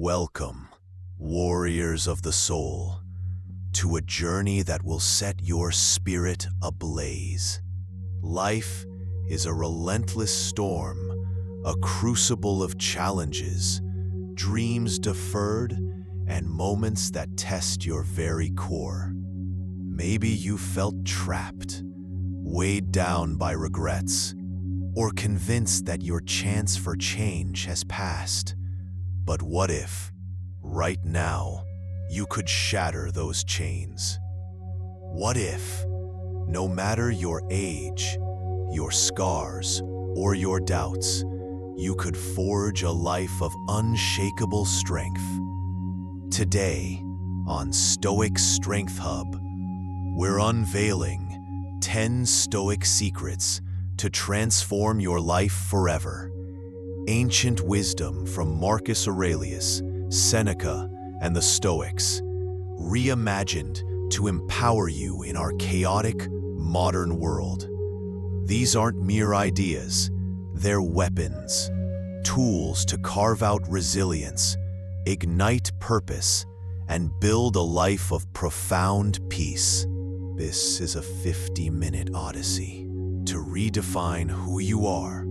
Welcome, warriors of the soul, to a journey that will set your spirit ablaze. Life is a relentless storm, a crucible of challenges, dreams deferred, and moments that test your very core. Maybe you felt trapped, weighed down by regrets, or convinced that your chance for change has passed. But what if, right now, you could shatter those chains? What if, no matter your age, your scars, or your doubts, you could forge a life of unshakable strength? Today, on Stoic Strength Hub, we're unveiling 10 Stoic secrets to transform your life forever. Ancient wisdom from Marcus Aurelius, Seneca, and the Stoics, reimagined to empower you in our chaotic, modern world. These aren't mere ideas, they're weapons, tools to carve out resilience, ignite purpose, and build a life of profound peace. This is a 50-minute odyssey to redefine who you are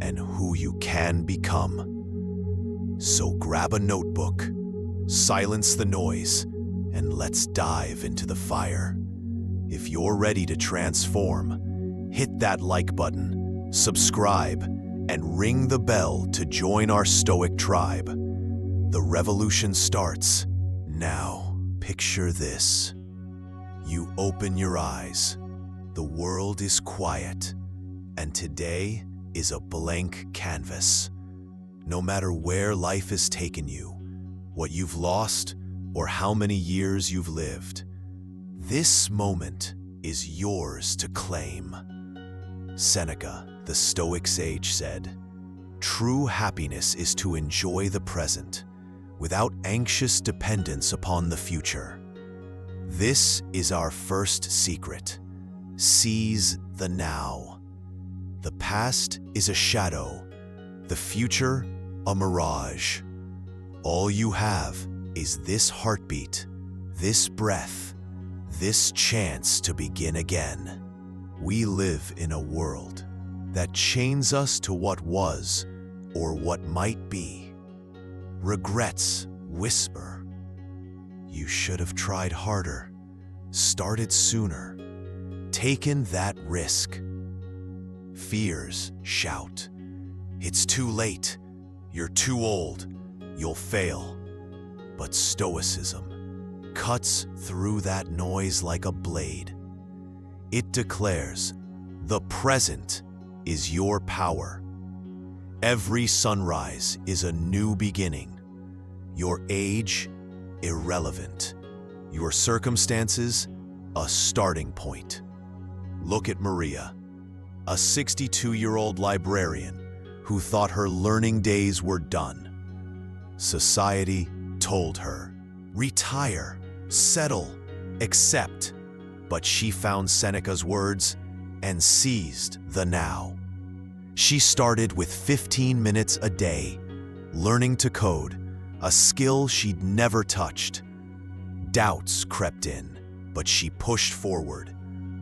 and who you can become. So grab a notebook, silence the noise, and let's dive into the fire. If you're ready to transform, hit that like button, subscribe, and ring the bell to join our Stoic tribe. The revolution starts now. Picture this. You open your eyes. The world is quiet, and today is a blank canvas. No matter where life has taken you, what you've lost, or how many years you've lived, this moment is yours to claim. Seneca, the Stoic sage, said, "True happiness is to enjoy the present, without anxious dependence upon the future." This is our first secret. Seize the now. The past is a shadow, the future a mirage. All you have is this heartbeat, this breath, this chance to begin again. We live in a world that chains us to what was or what might be. Regrets whisper, "You should have tried harder, started sooner, taken that risk." Fears shout, "It's too late, you're too old, you'll fail." But Stoicism cuts through that noise like a blade. It declares, the present is your power. Every sunrise is a new beginning. Your age, irrelevant. Your circumstances, a starting point. Look at Maria, a 62-year-old librarian who thought her learning days were done. Society told her, retire, settle, accept. But she found Seneca's words and seized the now. She started with 15 minutes a day, learning to code, a skill she'd never touched. Doubts crept in, but she pushed forward,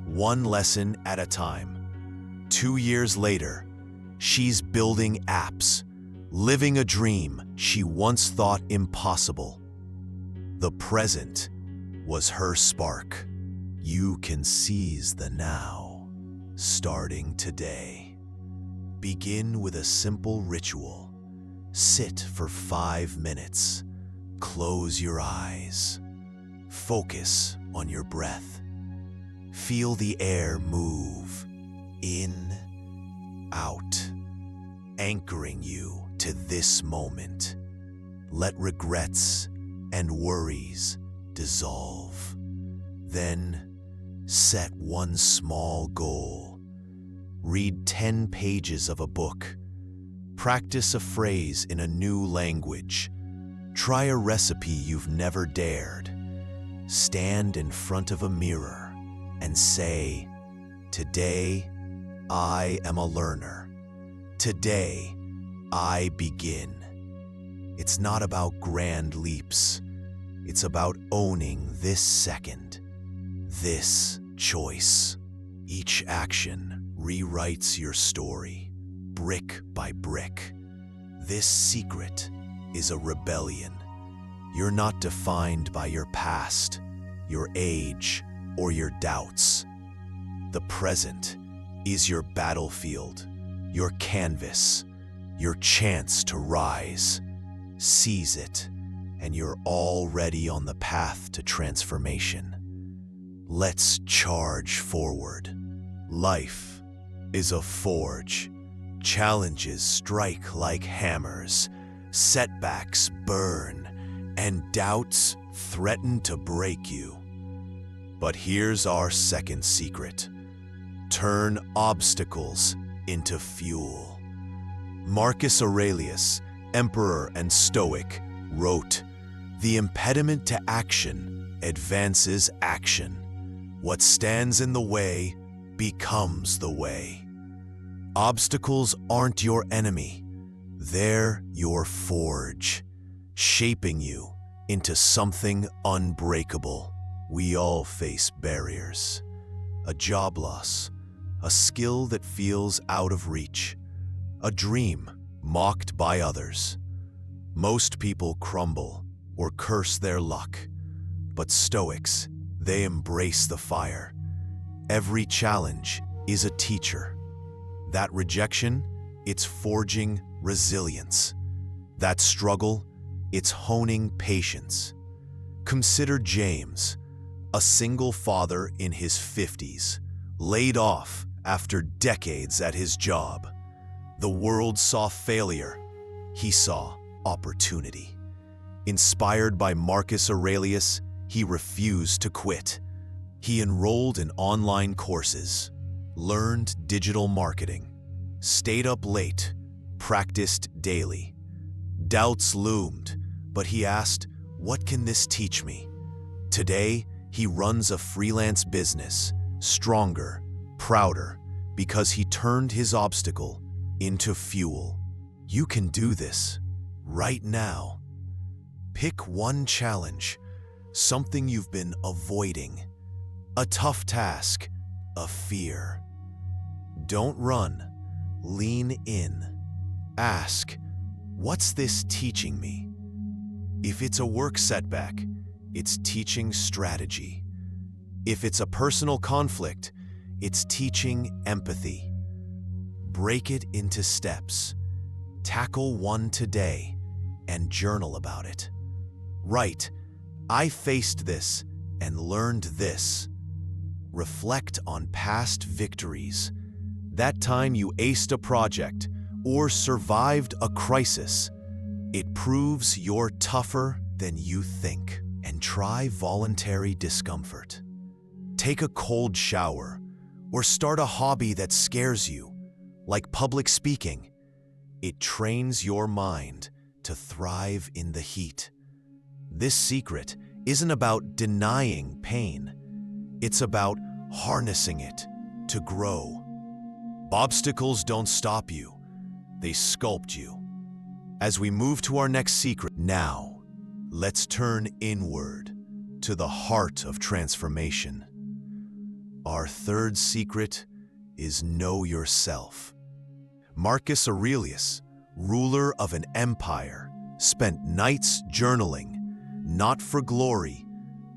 one lesson at a time. 2 years later, she's building apps, living a dream she once thought impossible. The present was her spark. You can seize the now, starting today. Begin with a simple ritual. Sit for 5 minutes. Close your eyes. Focus on your breath. Feel the air move in, out, anchoring you to this moment. Let regrets and worries dissolve. Then set one small goal. Read 10 pages of a book. Practice a phrase in a new language. Try a recipe you've never dared. Stand in front of a mirror and say, "Today, I am a learner. Today, I begin." It's not about grand leaps. It's about owning this second, this choice. Each action rewrites your story, brick by brick. This secret is a rebellion. You're not defined by your past, your age, or your doubts. The present is your battlefield, your canvas, your chance to rise. Seize it, and you're already on the path to transformation. Let's charge forward. Life is a forge. Challenges strike like hammers, setbacks burn, and doubts threaten to break you. But here's our second secret. Turn obstacles into fuel. Marcus Aurelius, emperor and Stoic, wrote, "The impediment to action advances action. What stands in the way becomes the way." Obstacles aren't your enemy. They're your forge, shaping you into something unbreakable. We all face barriers. A job loss, a skill that feels out of reach, a dream mocked by others. Most people crumble or curse their luck, but Stoics, they embrace the fire. Every challenge is a teacher. That rejection, it's forging resilience. That struggle, it's honing patience. Consider James, a single father in his 50s, laid off after decades at his job. The world saw failure. He saw opportunity. Inspired by Marcus Aurelius, he refused to quit. He enrolled in online courses, learned digital marketing, stayed up late, practiced daily. Doubts loomed, but he asked, "What can this teach me?" Today, he runs a freelance business, stronger, prouder, because he turned his obstacle into fuel. You can do this right now. Pick one challenge, something you've been avoiding, a tough task, a fear. Don't run, lean in. Ask, what's this teaching me? If it's a work setback, it's teaching strategy. If it's a personal conflict, it's teaching empathy. Break it into steps. Tackle one today and journal about it. Write, "I faced this and learned this." Reflect on past victories. That time you aced a project or survived a crisis. It proves you're tougher than you think. And try voluntary discomfort. Take a cold shower or start a hobby that scares you, like public speaking. It trains your mind to thrive in the heat. This secret isn't about denying pain. It's about harnessing it to grow. Obstacles don't stop you. They sculpt you. As we move to our next secret now, let's turn inward to the heart of transformation. Our third secret is know yourself. Marcus Aurelius, ruler of an empire, spent nights journaling, not for glory,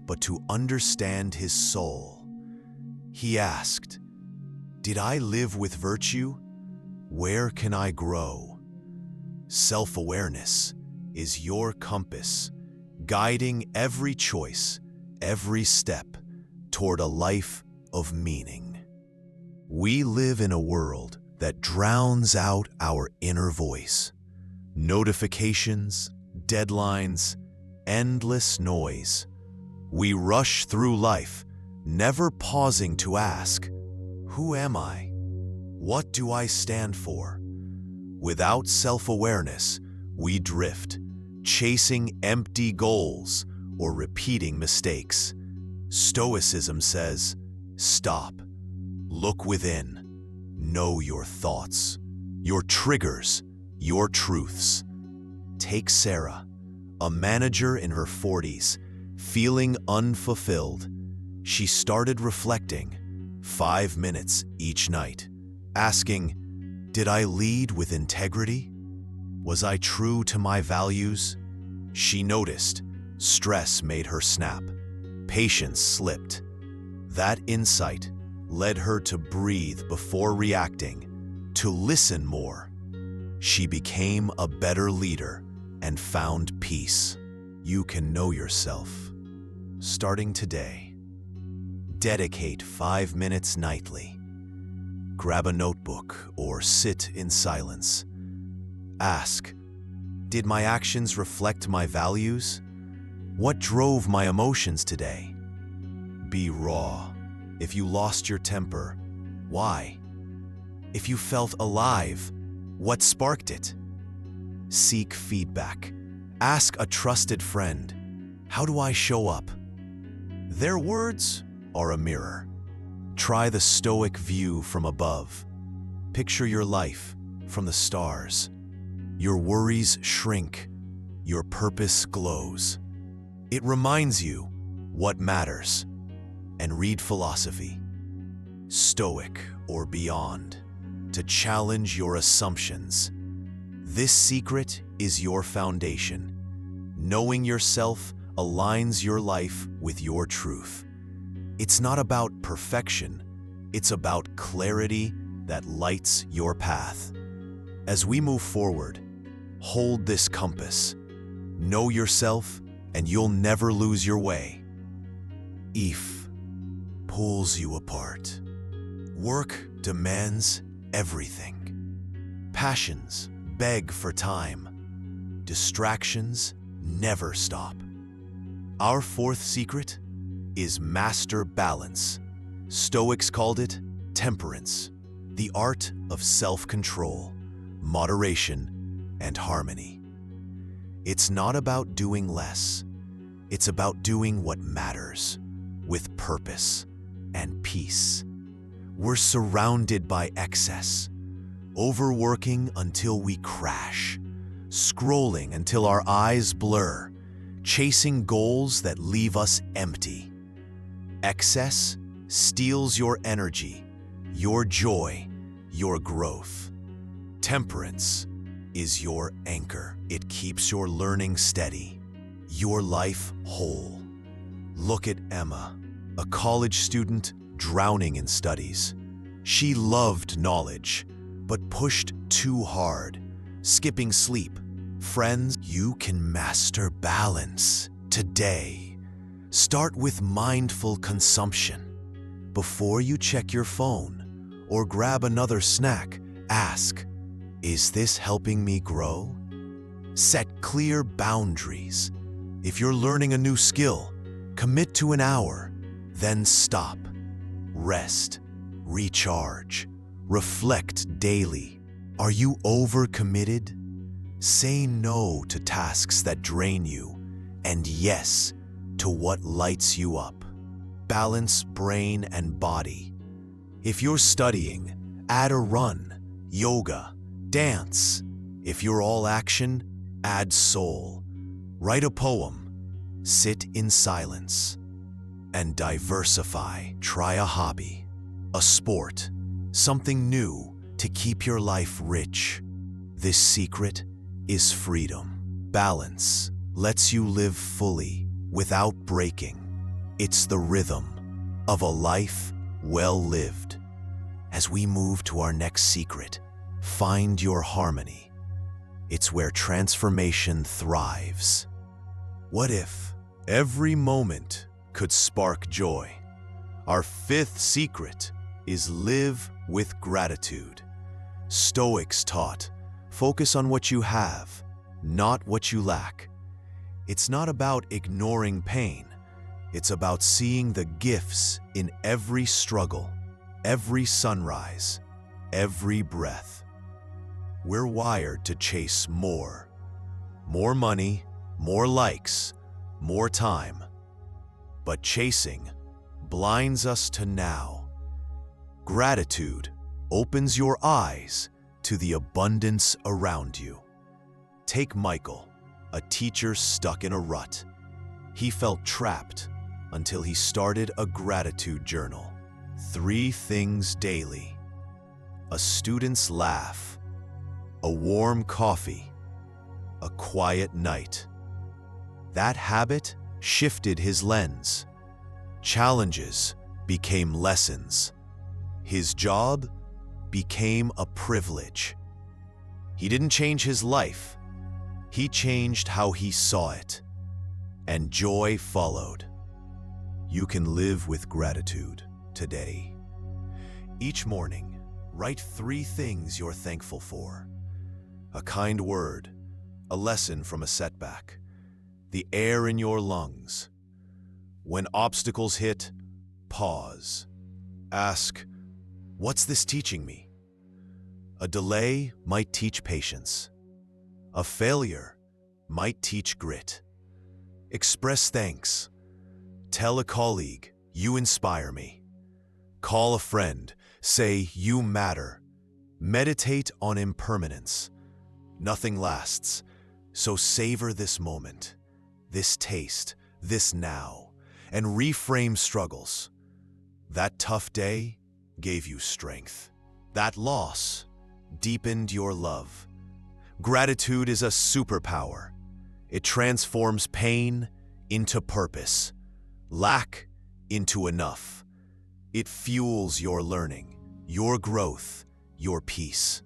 but to understand his soul. He asked, "Did I live with virtue? Where can I grow?" Self-awareness is your compass, guiding every choice, every step toward a life of meaning. We live in a world that drowns out our inner voice. Notifications, deadlines, endless noise. We rush through life, never pausing to ask, who am I? What do I stand for? Without self-awareness, we drift, chasing empty goals or repeating mistakes. Stoicism says, stop, look within, know your thoughts, your triggers, your truths. Take Sarah, a manager in her 40s, feeling unfulfilled. She started reflecting 5 minutes each night, asking, did I lead with integrity? Was I true to my values? She noticed stress made her snap. Patience slipped. That insight led her to breathe before reacting, to listen more. She became a better leader and found peace. You can know yourself. Starting today, dedicate 5 minutes nightly. Grab a notebook or sit in silence. Ask, did my actions reflect my values? What drove my emotions today? Be raw. If you lost your temper, why? If you felt alive, what sparked it? Seek feedback. Ask a trusted friend, how do I show up? Their words are a mirror. Try the Stoic view from above. Picture your life from the stars. Your worries shrink. Your purpose glows. It reminds you what matters. And read philosophy, Stoic or beyond, to challenge your assumptions. This secret is your foundation. Knowing yourself aligns your life with your truth. It's not about perfection, it's about clarity that lights your path. As we move forward, hold this compass. Know yourself, and you'll never lose your way. If pulls you apart. Work demands everything. Passions beg for time. Distractions never stop. Our fourth secret is master balance. Stoics called it temperance, the art of self-control, moderation, and harmony. It's not about doing less. It's about doing what matters, with purpose and peace. We're surrounded by excess, overworking until we crash, scrolling until our eyes blur, chasing goals that leave us empty. Excess steals your energy, your joy, your growth. Temperance is your anchor. It keeps your learning steady, your life whole. Look at Emma, a college student drowning in studies. She loved knowledge, but pushed too hard, skipping sleep. Friends, you can master balance today. Start with mindful consumption. Before you check your phone or grab another snack, ask, is this helping me grow? Set clear boundaries. If you're learning a new skill, commit to an hour, then stop. Rest, recharge, reflect daily. Are you overcommitted? Say no to tasks that drain you, and yes to what lights you up. Balance brain and body. If you're studying, add a run, yoga, dance. If you're all action, add soul. Write a poem, sit in silence. And diversify. Try a hobby, a sport, something new to keep your life rich. This secret is freedom. Balance lets you live fully without breaking. It's the rhythm of a life well lived. As we move to our next secret, find your harmony. It's where transformation thrives. What if every moment could spark joy? Our fifth secret is live with gratitude. Stoics taught, focus on what you have, not what you lack. It's not about ignoring pain. It's about seeing the gifts in every struggle, every sunrise, every breath. We're wired to chase more. More money, more likes, more time. But chasing blinds us to now. Gratitude opens your eyes to the abundance around you. Take Michael, a teacher stuck in a rut. He felt trapped until he started a gratitude journal. 3 things daily: a student's laugh, a warm coffee, a quiet night. That habit shifted his lens. Challenges became lessons. His job became a privilege. He didn't change his life. He changed how he saw it, and joy followed. You can live with gratitude today. Each morning, write 3 things you're thankful for. A kind word, a lesson from a setback, the air in your lungs. When obstacles hit, pause. Ask, what's this teaching me? A delay might teach patience. A failure might teach grit. Express thanks. Tell a colleague, you inspire me. Call a friend, say, you matter. Meditate on impermanence. Nothing lasts, so savor this moment, this taste, this now, and reframe struggles. That tough day gave you strength. That loss deepened your love. Gratitude is a superpower. It transforms pain into purpose, lack into enough. It fuels your learning, your growth, your peace.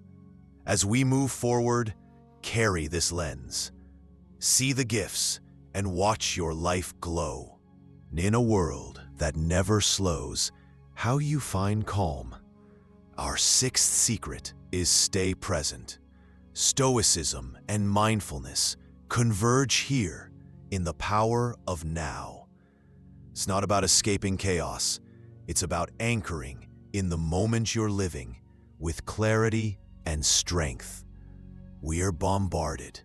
As we move forward, carry this lens. See the gifts and watch your life glow. In a world that never slows, how you find calm? Our 6th secret is stay present. Stoicism and mindfulness converge here in the power of now. It's not about escaping chaos. It's about anchoring in the moment you're living with clarity and strength. We are bombarded.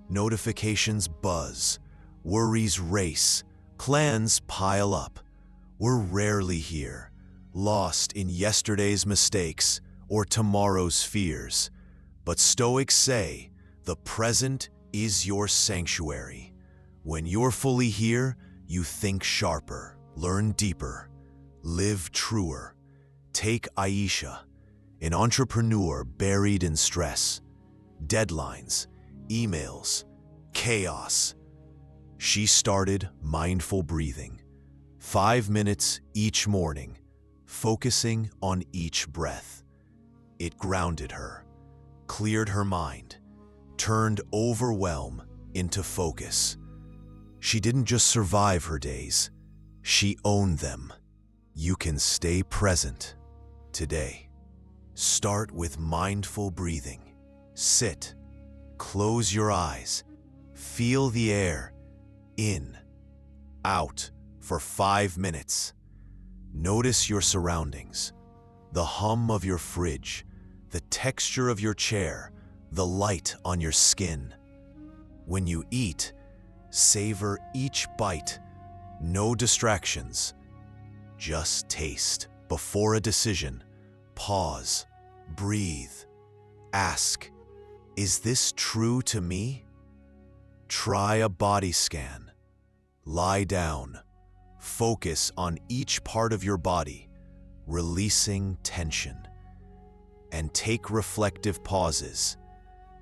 Notifications buzz. Worries race. Plans pile up. We're rarely here, lost in yesterday's mistakes or tomorrow's fears. But Stoics say the present is your sanctuary. When you're fully here, you think sharper, learn deeper, live truer. Take Aisha, an entrepreneur buried in stress, deadlines, emails, chaos. She started mindful breathing, 5 minutes each morning, focusing on each breath. It grounded her, cleared her mind, turned overwhelm into focus. She didn't just survive her days, she owned them. You can stay present today. Start with mindful breathing. Sit, close your eyes, feel the air in, out for 5 minutes. Notice your surroundings, the hum of your fridge, the texture of your chair, the light on your skin. When you eat, savor each bite. No distractions. Just taste. Before a decision, pause, breathe, ask, is this true to me? Try a body scan. Lie down. Focus on each part of your body, releasing tension. And take reflective pauses.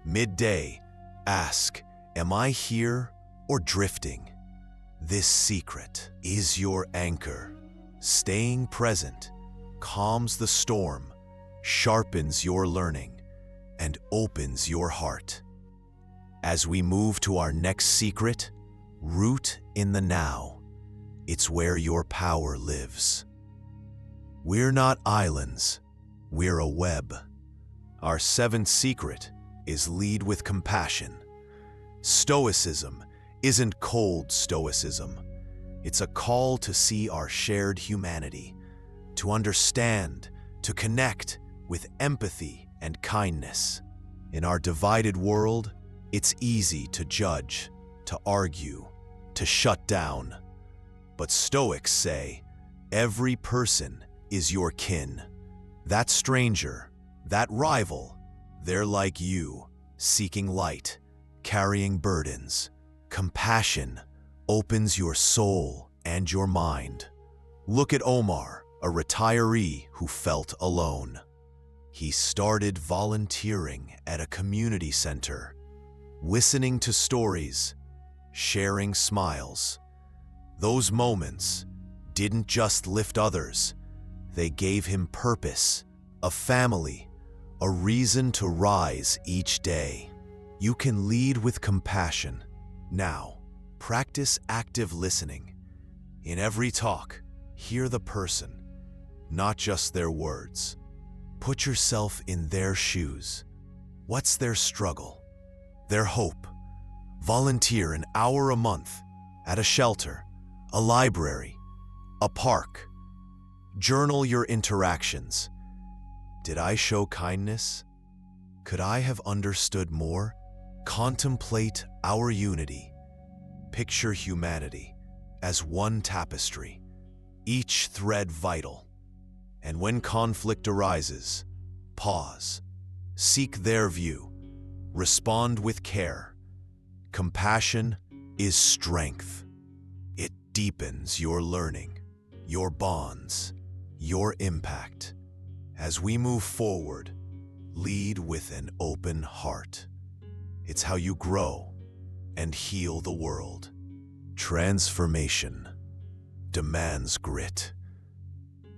Midday, ask, am I here or drifting? This secret is your anchor. Staying present calms the storm, sharpens your learning, and opens your heart. As we move to our next secret, root in the now. It's where your power lives. We're not islands, we're a web. Our 7th secret is lead with compassion. Stoicism isn't cold stoicism. It's a call to see our shared humanity, to understand, to connect with empathy and kindness. In our divided world, it's easy to judge, to argue, to shut down. But Stoics say, every person is your kin. That stranger, that rival, they're like you, seeking light, carrying burdens, Compassion opens your soul and your mind. Look at Omar, a retiree who felt alone. He started volunteering at a community center, listening to stories, sharing smiles. Those moments didn't just lift others, they gave him purpose, a family, a reason to rise each day. You can lead with compassion. Now, practice active listening. In every talk, hear the person, not just their words. Put yourself in their shoes. What's their struggle? Their hope? Volunteer an hour a month at a shelter, a library, a park. Journal your interactions. Did I show kindness? Could I have understood more? Contemplate our unity. Picture humanity as one tapestry, each thread vital. And when conflict arises, pause. Seek their view. Respond with care. Compassion is strength. It deepens your learning, your bonds, your impact. As we move forward, lead with an open heart. It's how you grow and heal the world. Transformation demands grit.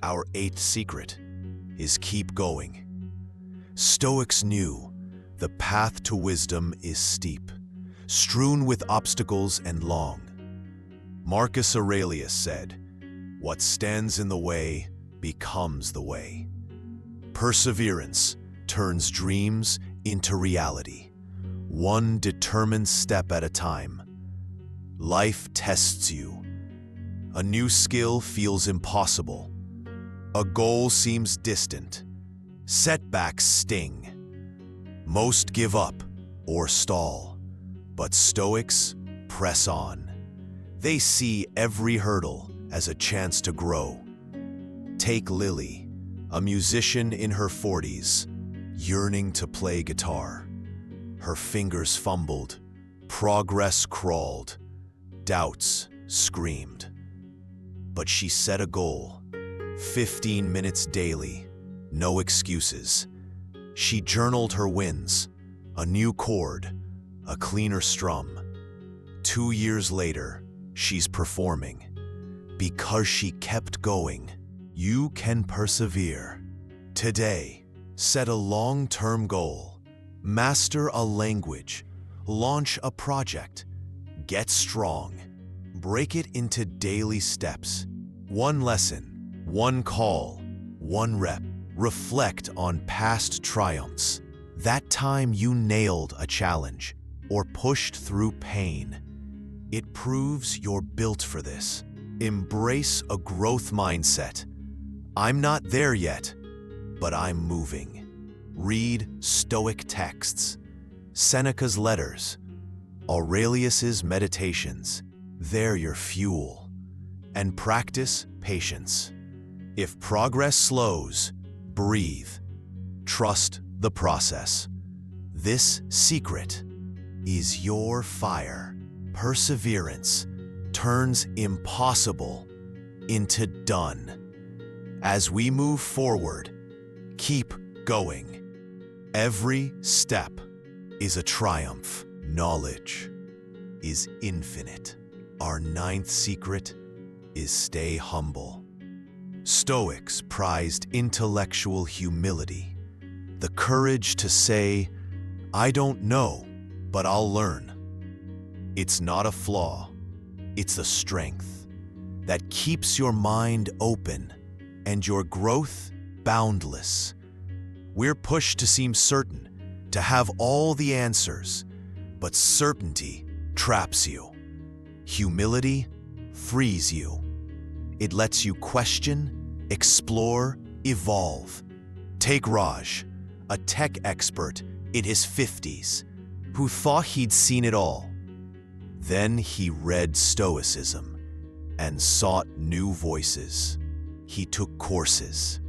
Our 8th secret is keep going. Stoics knew the path to wisdom is steep, strewn with obstacles and long. Marcus Aurelius said, "What stands in the way becomes the way." Perseverance turns dreams into reality, one determined step at a time. Life tests you. A new skill feels impossible. A goal seems distant. Setbacks sting. Most give up or stall, but Stoics press on. They see every hurdle as a chance to grow. Take Lily, a musician in her 40s, yearning to play guitar. Her fingers fumbled, progress crawled, doubts screamed. But she set a goal, 15 minutes daily, no excuses. She journaled her wins, a new chord, a cleaner strum. 2 years later, she's performing. Because she kept going, you can persevere. Today, set a long-term goal. Master a language. Launch a project. Get strong. Break it into daily steps. One lesson, one call, one rep. Reflect on past triumphs. That time you nailed a challenge or pushed through pain. It proves you're built for this. Embrace a growth mindset. I'm not there yet, but I'm moving. Read Stoic texts, Seneca's letters, Aurelius's meditations. They're your fuel. And practice patience. If progress slows, breathe. Trust the process. This secret is your fire. Perseverance turns impossible into done. As we move forward, keep going. Every step is a triumph. Knowledge is infinite. Our 9th secret is stay humble. Stoics prized intellectual humility, the courage to say, I don't know, but I'll learn. It's not a flaw, it's a strength that keeps your mind open and your growth boundless. We're pushed to seem certain, to have all the answers, but certainty traps you. Humility frees you. It lets you question, explore, evolve. Take Raj, a tech expert in his 50s, who thought he'd seen it all. Then he read Stoicism and sought new voices. He took courses,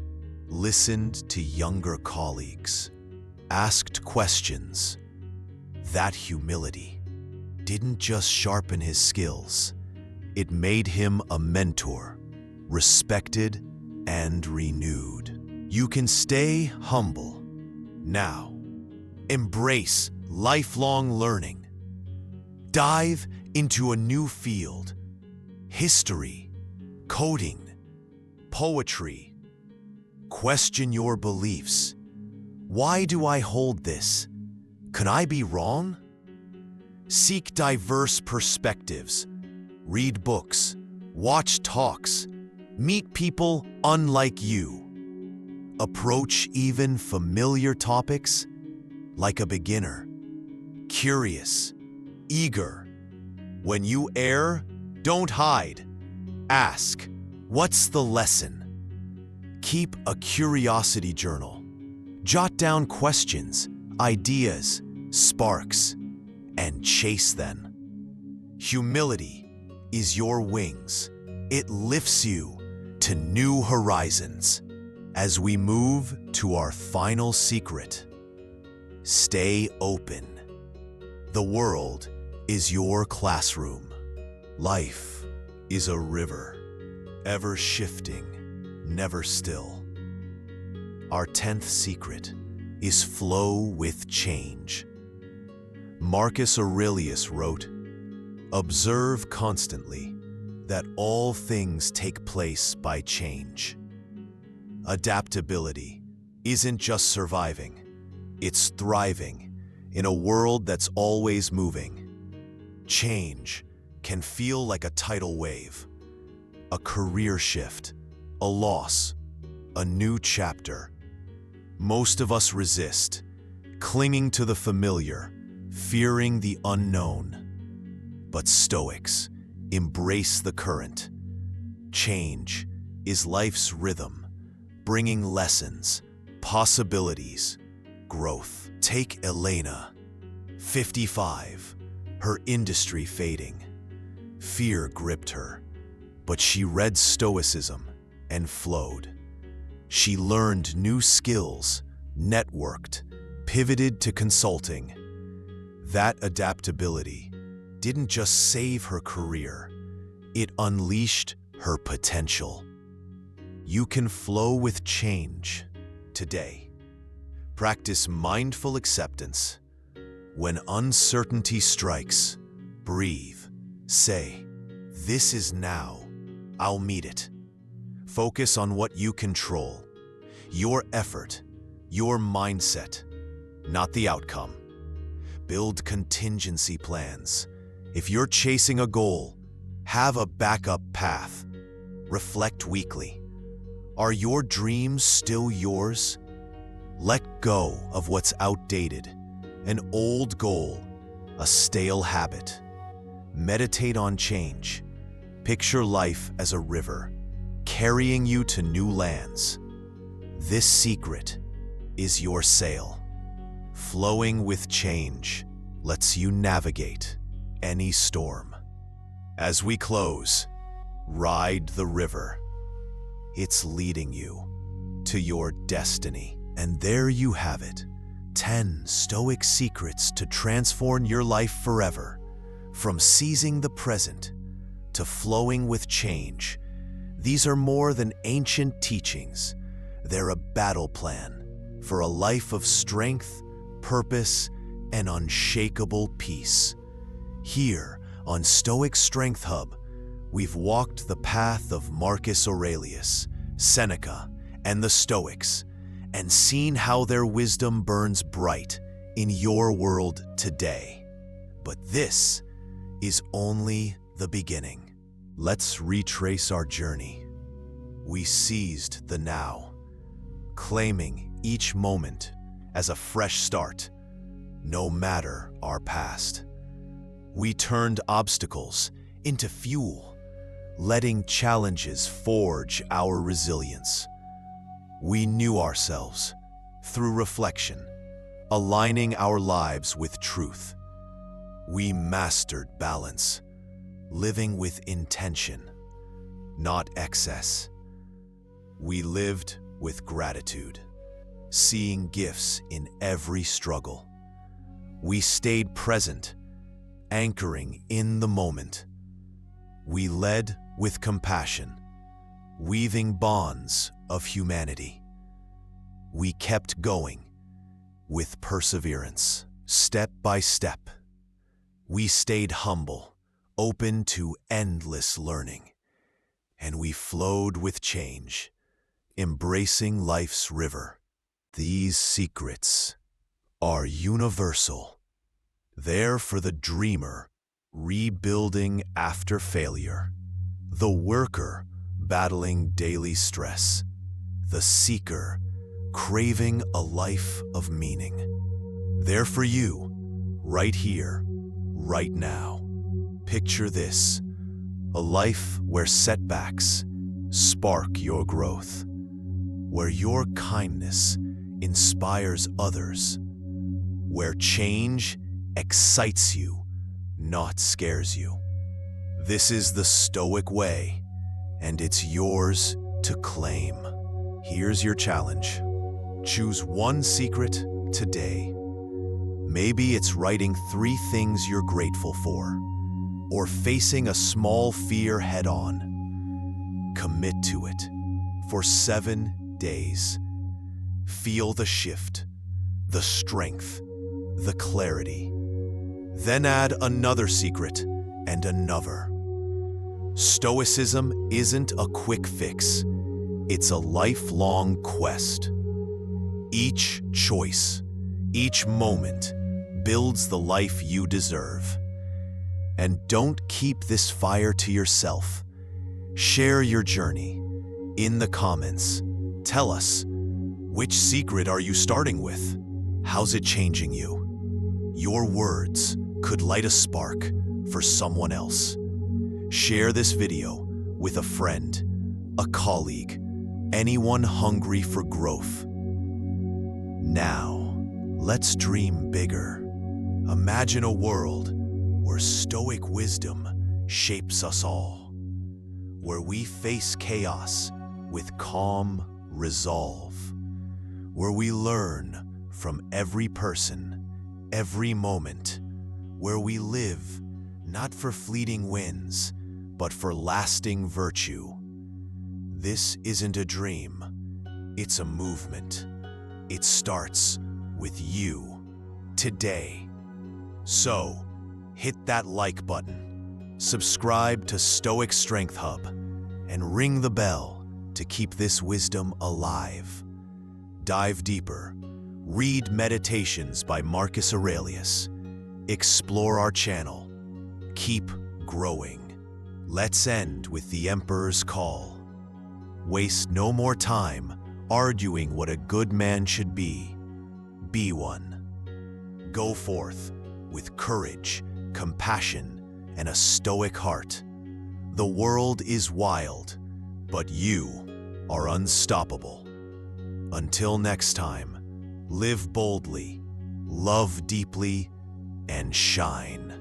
listened to younger colleagues, asked questions. That humility didn't just sharpen his skills, it made him a mentor, respected and renewed. You can stay humble now. Embrace lifelong learning. Dive into a new field: history, coding, poetry. Question your beliefs. Why do I hold this? Could I be wrong? Seek diverse perspectives. Read books, watch talks, meet people unlike you. Approach even familiar topics like a beginner, curious, eager. When you err, don't hide. Ask, what's the lesson? Keep a curiosity journal. Jot down questions, ideas, sparks, and chase them. Humility is your wings. It lifts you to new horizons. As we move to our final secret, stay open. The world is your classroom. Life is a river, ever shifting, never still. Our 10th secret is flow with change. Marcus Aurelius wrote, "Observe constantly that all things take place by change." Adaptability isn't just surviving, it's thriving in a world that's always moving. Change can feel like a tidal wave, a career shift, a loss, a new chapter. Most of us resist, clinging to the familiar, fearing the unknown. But Stoics embrace the current. Change is life's rhythm, bringing lessons, possibilities, growth. Take Elena, 55, her industry fading. Fear gripped her, but she read Stoicism and flowed. She learned new skills, networked, pivoted to consulting. That adaptability didn't just save her career, it unleashed her potential. You can flow with change today. Practice mindful acceptance. When uncertainty strikes, breathe. Say, "This is now. I'll meet it." Focus on what you control. Your effort, your mindset, not the outcome. Build contingency plans. If you're chasing a goal, have a backup path. Reflect weekly. Are your dreams still yours? Let go of what's outdated, an old goal, a stale habit. Meditate on change. Picture life as a river, carrying you to new lands. This secret is your sail. Flowing with change lets you navigate any storm. As we close, ride the river. It's leading you to your destiny. And there you have it, 10 Stoic secrets to transform your life forever. From seizing the present to flowing with change, these are more than ancient teachings. They're a battle plan for a life of strength, purpose, and unshakable peace. Here on Stoic Strength Hub, we've walked the path of Marcus Aurelius, Seneca, and the Stoics, and seen how their wisdom burns bright in your world today. But this is only the beginning. Let's retrace our journey. We seized the now, claiming each moment as a fresh start, no matter our past. We turned obstacles into fuel, letting challenges forge our resilience. We knew ourselves through reflection, aligning our lives with truth. We mastered balance, living with intention, not excess. We lived with gratitude, seeing gifts in every struggle. We stayed present anchoring in the moment. We led with compassion, weaving bonds of humanity. We kept going with perseverance, step by step. We stayed humble, open to endless learning, and we flowed with change, embracing life's river. These secrets are universal. They're for the dreamer rebuilding after failure, the worker battling daily stress, the seeker craving a life of meaning. They're for you, right here, right now. Picture this, a life where setbacks spark your growth, where your kindness inspires others, where change excites you, not scares you. This is the Stoic way, and it's yours to claim. Here's your challenge. Choose one secret today. Maybe it's writing 3 things you're grateful for, or facing a small fear head-on. Commit to it for 7 days. Feel the shift, the strength, the clarity. Then add another secret and another. Stoicism isn't a quick fix. It's a lifelong quest. Each choice, each moment builds the life you deserve. And don't keep this fire to yourself. Share your journey in the comments. Tell us, which secret are you starting with? How's it changing you? Your words could light a spark for someone else. Share this video with a friend, a colleague, anyone hungry for growth. Now, let's dream bigger. Imagine a world where Stoic wisdom shapes us all, where we face chaos with calm resolve, where we learn from every person, every moment, where we live not for fleeting wins, but for lasting virtue. This isn't a dream, it's a movement. It starts with you today. So, hit that like button, subscribe to Stoic Strength Hub, and ring the bell to keep this wisdom alive. Dive deeper, read meditations by Marcus Aurelius, explore our channel, keep growing. Let's end with the Emperor's call. Waste no more time arguing what a good man should be. Be one. Go forth with courage, compassion, and a stoic heart. The world is wild, but you are unstoppable. Until next time, live boldly, love deeply, and shine.